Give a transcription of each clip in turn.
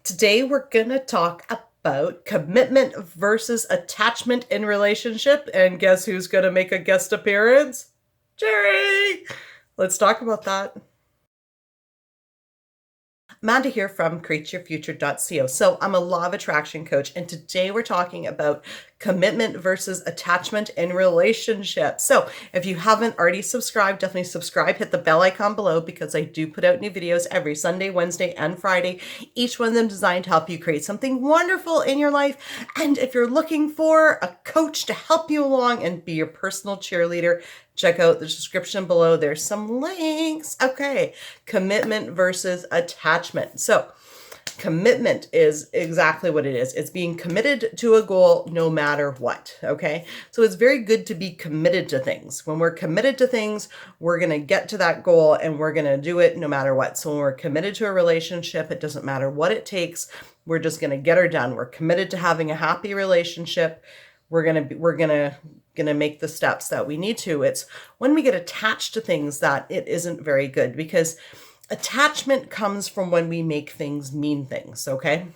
Today we're going to talk about commitment versus attachment in relationship. And guess who's going to make a guest appearance? Jerry! Let's talk about that. Amanda here from createyourfuture.co. So I'm a law of attraction coach, and today we're talking about commitment versus attachment in relationships. So if you haven't already subscribed, definitely subscribe, hit the bell icon below because I do put out new videos every Sunday, Wednesday, and Friday. Each one of them designed to help you create something wonderful in your life. And if you're looking for a coach to help you along and be your personal cheerleader, check out the description below. There's some links. Okay. Commitment versus attachment. So commitment is exactly what it is. It's being committed to a goal no matter what. Okay. So it's very good to be committed to things. When we're committed to things, we're going to get to that goal and we're going to do it no matter what. So when we're committed to a relationship, it doesn't matter what it takes. We're just going to get her done. We're committed to having a happy relationship. We're going to make the steps that we need to. It's when we get attached to things that it isn't very good, because attachment comes from when we make things mean things. Okay.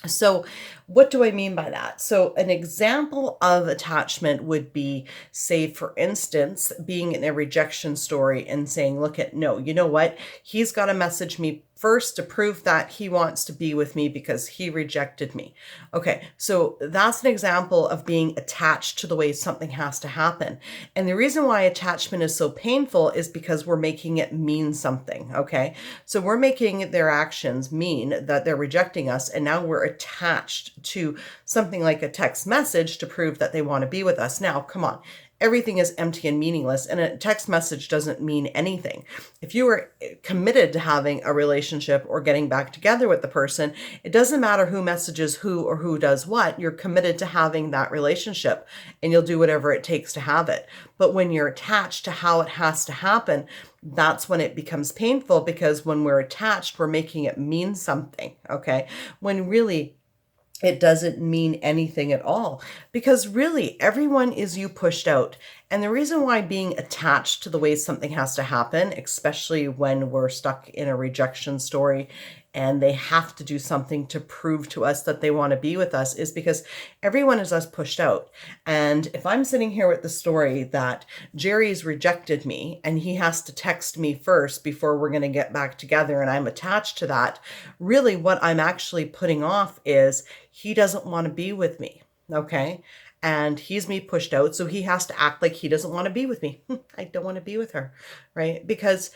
So what do I mean by that? So an example of attachment would be, say, for instance, being in a rejection story and saying, look at, no, you know what? He's got to message me first to prove that he wants to be with me because he rejected me. Okay, so that's an example of being attached to the way something has to happen. And the reason why attachment is so painful is because we're making it mean something. Okay, so we're making their actions mean that they're rejecting us, and now we're attached to something like a text message to prove that they want to be with us. Now, come on. Everything is empty and meaningless, and a text message doesn't mean anything. If you are committed to having a relationship or getting back together with the person, it doesn't matter who messages who or who does what. You're committed to having that relationship, and you'll do whatever it takes to have it. But when you're attached to how it has to happen, that's when it becomes painful, because when we're attached, we're making it mean something, okay? When really it doesn't mean anything at all, because really everyone is you pushed out. And the reason why being attached to the way something has to happen, especially when we're stuck in a rejection story and they have to do something to prove to us that they want to be with us, is because everyone is us pushed out. And if I'm sitting here with the story that Jerry's rejected me and he has to text me first before we're going to get back together, and I'm attached to that, really what I'm actually putting off is he doesn't want to be with me. Okay. And he's me pushed out. So he has to act like he doesn't want to be with me. I don't want to be with her. Right. Because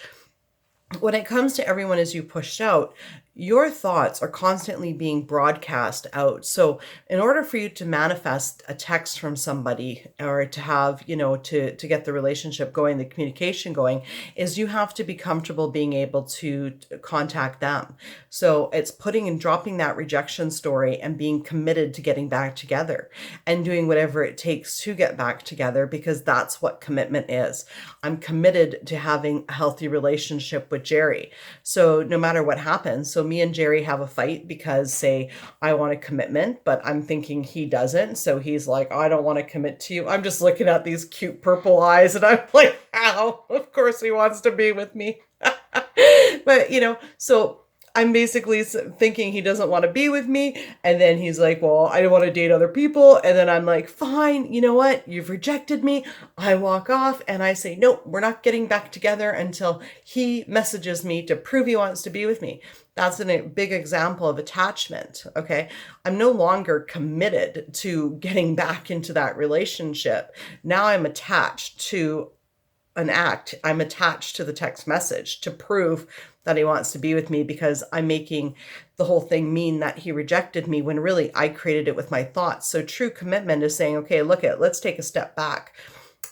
when it comes to everyone as you pushed out, your thoughts are constantly being broadcast out. So in order for you to manifest a text from somebody, or to have, to get the relationship going, the communication going, is you have to be comfortable being able to contact them. So it's putting and dropping that rejection story and being committed to getting back together and doing whatever it takes to get back together, because that's what commitment is. I'm committed to having a healthy relationship with Jerry. So no matter what happens, so me and Jerry have a fight because, say, I want a commitment, but I'm thinking he doesn't. So he's like, I don't want to commit to you. I'm just looking at these cute purple eyes and I'm like, how? Of course he wants to be with me. But, so I'm basically thinking he doesn't want to be with me. And then he's like, well, I don't want to date other people. And then I'm like, fine, you know what? You've rejected me. I walk off and I say, nope, we're not getting back together until he messages me to prove he wants to be with me. That's a big example of attachment. Okay. I'm no longer committed to getting back into that relationship. Now I'm attached to an act. I'm attached to the text message to prove that he wants to be with me, because I'm making the whole thing mean that he rejected me, when really I created it with my thoughts. So true commitment is saying, okay, let's take a step back.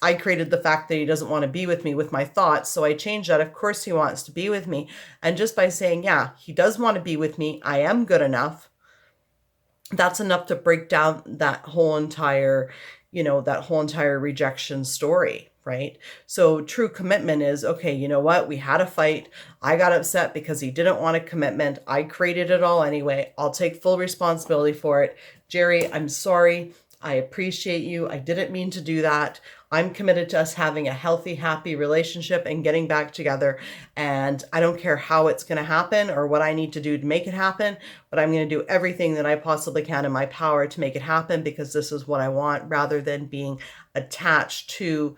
I created the fact that he doesn't want to be with me with my thoughts. So I changed that. Of course he wants to be with me. And just by saying, yeah, he does want to be with me, I am good enough. That's enough to break down that whole entire rejection story. Right? So true commitment is, okay, you know what? We had a fight. I got upset because he didn't want a commitment. I created it all anyway. I'll take full responsibility for it. Jerry, I'm sorry. I appreciate you. I didn't mean to do that. I'm committed to us having a healthy, happy relationship and getting back together. And I don't care how it's going to happen or what I need to do to make it happen, but I'm going to do everything that I possibly can in my power to make it happen because this is what I want, rather than being attached to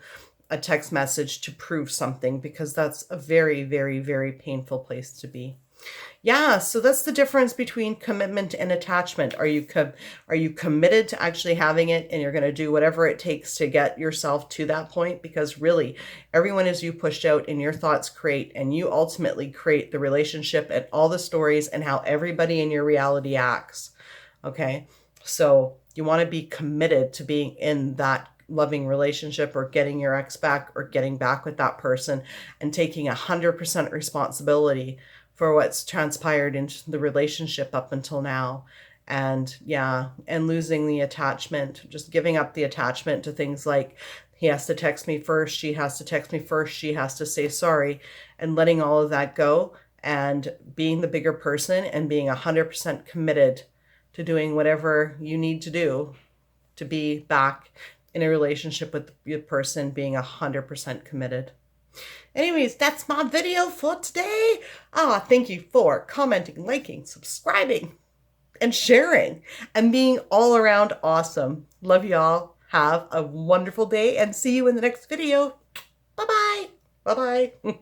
a text message to prove something, because that's a very, very, very painful place to be. Yeah, so that's the difference between commitment and attachment. Are you committed to actually having it, and you're going to do whatever it takes to get yourself to that point? Because really, everyone is you pushed out, and your thoughts create, and you ultimately create the relationship and all the stories and how everybody in your reality acts. Okay, so you want to be committed to being in that loving relationship, or getting your ex back, or getting back with that person, and taking 100% responsibility for what's transpired in the relationship up until now. And yeah, and losing the attachment, just giving up the attachment to things like, he has to text me first, she has to text me first, she has to say sorry, and letting all of that go, and being the bigger person and being 100% committed to doing whatever you need to do to be back in a relationship with the person, being 100% committed. Anyways, that's my video for today. Thank you for commenting, liking, subscribing, and sharing, and being all around awesome. Love y'all. Have a wonderful day, and see you in the next video. Bye-bye. Bye-bye.